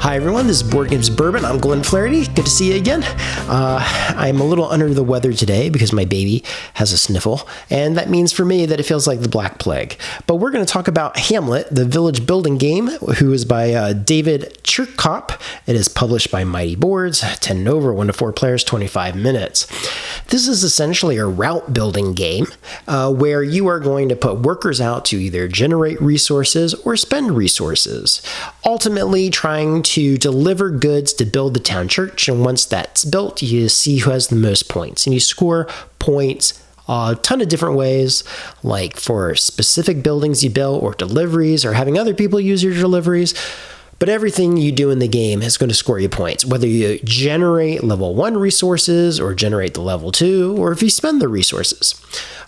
Hi everyone, this is Boardgames Bourbon. I'm Glenn Flaherty. Good to see you again. I'm a little under the weather today because my baby has a sniffle, and that means for me that it feels like the Black Plague. But we're going to talk about Hamlet, the village building game, who is by David Chirkop. It is published by Mighty Boards, 10 and over, 1 to 4 players, 25 minutes. This is essentially a route building game where you are going to put workers out to either generate resources or spend resources, ultimately trying to deliver goods to build the town church. And once that's built, you see who has the most points, and you score points a ton of different ways, like for specific buildings you build or deliveries or having other people use your deliveries. But everything you do in the game is going to score you points, whether you generate level 1 resources or generate the level 2, or if you spend the resources.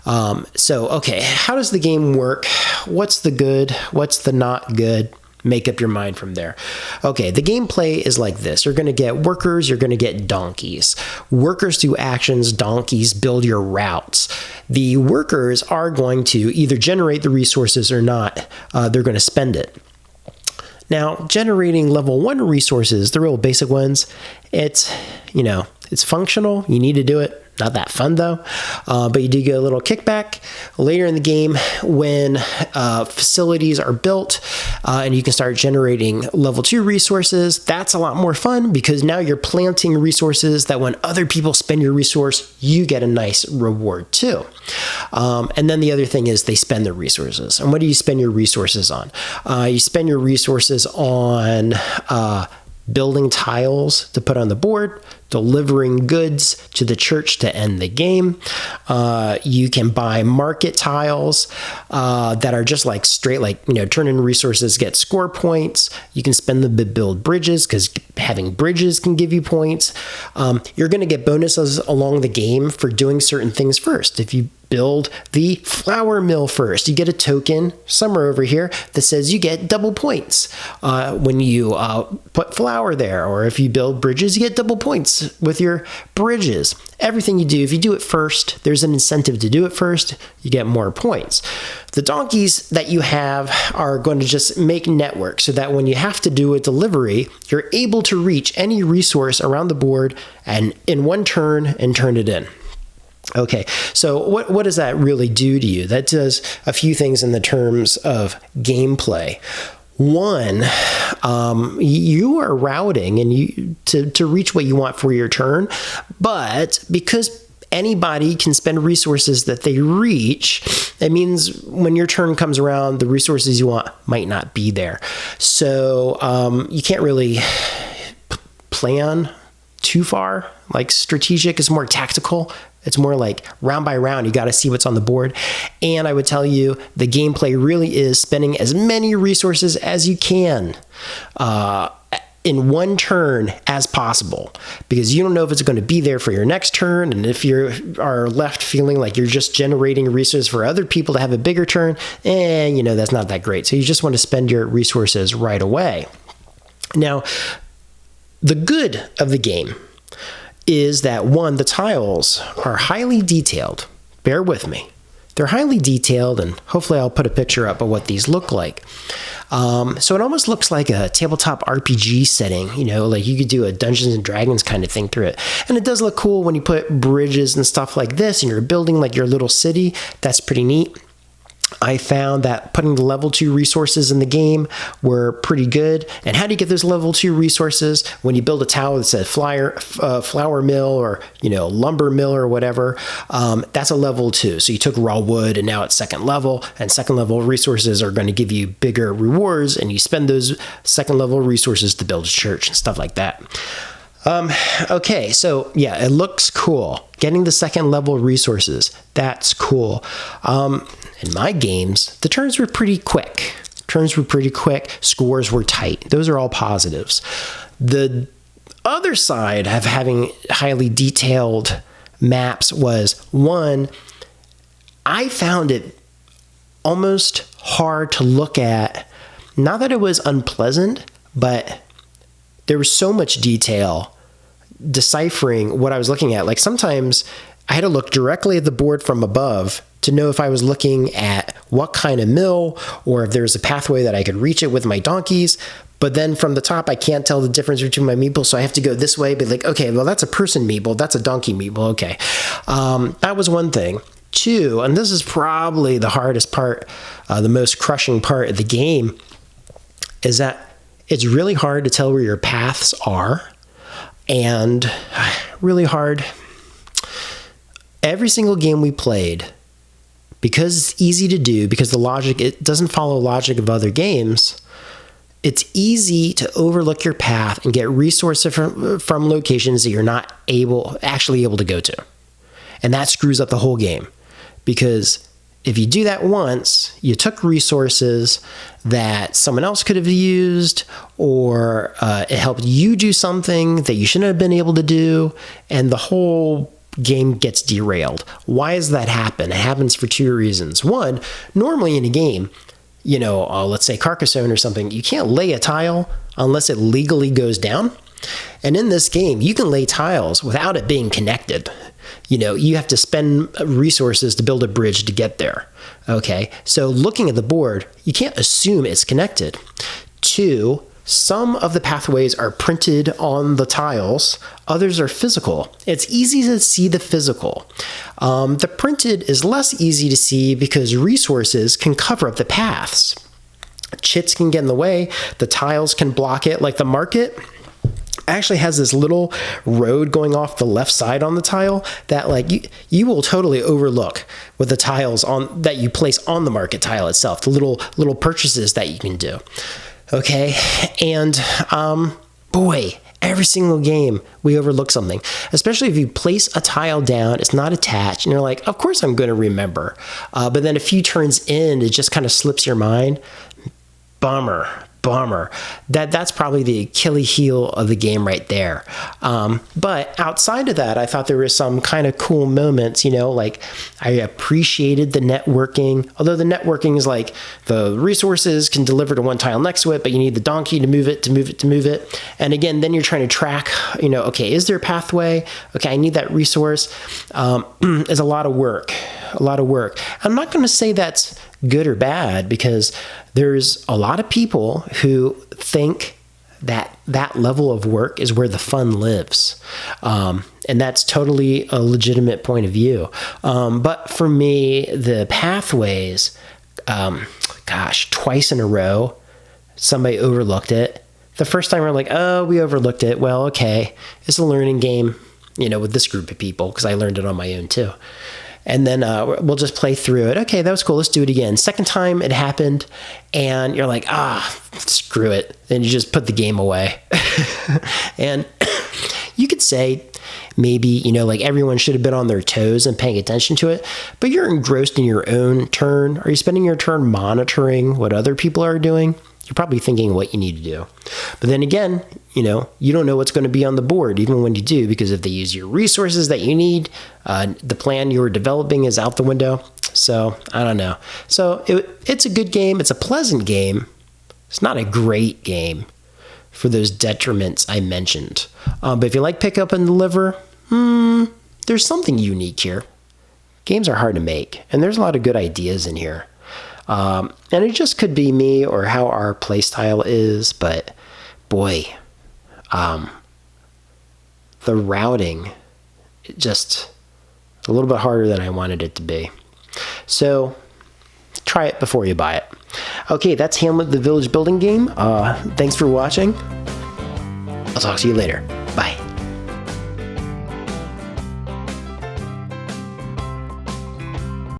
Okay, how does the game work? What's the good? What's the not good? Make up your mind from there. Okay, the gameplay is like this. You're going to get workers, you're going to get donkeys. Workers do actions, donkeys build your routes. The workers are going to either generate the resources or not. They're going to spend it. Now, generating level 1 resources, the real basic ones, it's functional. You need to do it. Not that fun, though. But you do get a little kickback later in the game when facilities are built and you can start generating level 2 resources. That's a lot more fun because now you're planting resources that when other people spend your resource, you get a nice reward too. And then the other thing is they spend their resources. And what do you spend your resources on? You spend your resources on building tiles to put on the board, delivering goods to the church to end the game. You can buy market tiles that are just like straight, turn in resources, get score points. You can spend them to build bridges because having bridges can give you points. You're going to get bonuses along the game for doing certain things first. If you build the flour mill first, you get a token somewhere over here that says you get double points when you put flour there. Or if you build bridges, you get double points with your bridges. Everything you do, if you do it first, there's an incentive to do it first, you get more points. The donkeys that you have are going to just make networks so that when you have to do a delivery, you're able to reach any resource around the board and in one turn and turn it in. Okay, so what does that really do to you? That does a few things in the terms of gameplay. One, you are routing and to reach what you want for your turn, but because anybody can spend resources that they reach, that means when your turn comes around, the resources you want might not be there. So you can't really plan too far. Like strategic is more tactical. It's more like round by round. You got to see what's on the board. And I would tell you the gameplay really is spending as many resources as you can in one turn as possible, because you don't know if it's going to be there for your next turn. And if you are left feeling like you're just generating resources for other people to have a bigger turn, that's not that great. So you just want to spend your resources right away. Now, the good of the game is that, one, the tiles are highly detailed. Bear with me. They're highly detailed, and hopefully I'll put a picture up of what these look like. So it almost looks like a tabletop RPG setting, like you could do a Dungeons and Dragons kind of thing through it. And it does look cool when you put bridges and stuff like this, and you're building like your little city. That's pretty neat. I found that putting the level 2 resources in the game were pretty good. And how do you get those level 2 resources? When you build a tower that says flour mill or lumber mill or whatever, that's a level 2. So you took raw wood and now it's second level, and second level resources are going to give you bigger rewards, and you spend those second level resources to build a church and stuff like that. Okay, so yeah, it looks cool. Getting the second level resources, that's cool. In my games, the turns were pretty quick. Scores were tight. Those are all positives. The other side of having highly detailed maps was, one, I found it almost hard to look at. Not that it was unpleasant, but there was so much detail deciphering what I was looking at. Like sometimes I had to look directly at the board from above to know if I was looking at what kind of mill or if there was a pathway that I could reach it with my donkeys. But then from the top, I can't tell the difference between my meeple, so I have to go this way, be like, okay, well, that's a person meeple, that's a donkey meeple, okay. That was one thing. Two, and this is probably the hardest part, the most crushing part of the game, is that it's really hard to tell where your paths are, and really hard. Every single game we played, because it's easy to do, because the logic, it doesn't follow logic of other games, it's easy to overlook your path and get resources from locations that you're not actually able to go to. And that screws up the whole game, because if you do that once, you took resources that someone else could have used, or it helped you do something that you shouldn't have been able to do, and the whole game gets derailed. Why does that happen? It happens for two reasons. One, normally in a game, let's say Carcassonne or something, you can't lay a tile unless it legally goes down. And in this game, you can lay tiles without it being connected. You have to spend resources to build a bridge to get there. Okay, so looking at the board, you can't assume it's connected. Two, some of the pathways are printed on the tiles, others are physical. It's easy to see the physical. The printed is less easy to see because resources can cover up the paths. Chits can get in the way, the tiles can block it, like the market actually has this little road going off the left side on the tile that you will totally overlook with the tiles on that you place on the market tile itself, the little purchases that you can do. Okay, and boy, every single game we overlook something, especially if you place a tile down, it's not attached, and you're like, of course I'm going to remember. But then a few turns in, it just kind of slips your mind. Bummer. That's probably the Achilles heel of the game right there. But outside of that, I thought there were some kind of cool moments, like I appreciated the networking, although the networking is like the resources can deliver to one tile next to it, but you need the donkey to move it. And again, then you're trying to track, okay, is there a pathway? Okay, I need that resource. It's a lot of work. I'm not going to say that's good or bad, because there's a lot of people who think that level of work is where the fun lives. And that's totally a legitimate point of view. But for me, the pathways, twice in a row, somebody overlooked it. The first time we're like, oh, we overlooked it. Well, okay, it's a learning game, with this group of people, because I learned it on my own too. And then we'll just play through it. Okay, that was cool. Let's do it again. Second time it happened, and you're like, screw it. Then you just put the game away. And you could say maybe, everyone should have been on their toes and paying attention to it, but you're engrossed in your own turn. Are you spending your turn monitoring what other people are doing? You're probably thinking what you need to do. But then again, you don't know what's going to be on the board, even when you do, because if they use your resources that you need, the plan you're developing is out the window. So I don't know. So it's a good game. It's a pleasant game. It's not a great game for those detriments I mentioned. But if you like pick up and deliver, there's something unique here. Games are hard to make, and there's a lot of good ideas in here. And it just could be me or how our play style is, but boy, the routing, just a little bit harder than I wanted it to be. So try it before you buy it. Okay, that's Hamlet, the village building game. Thanks for watching. I'll talk to you later. Bye.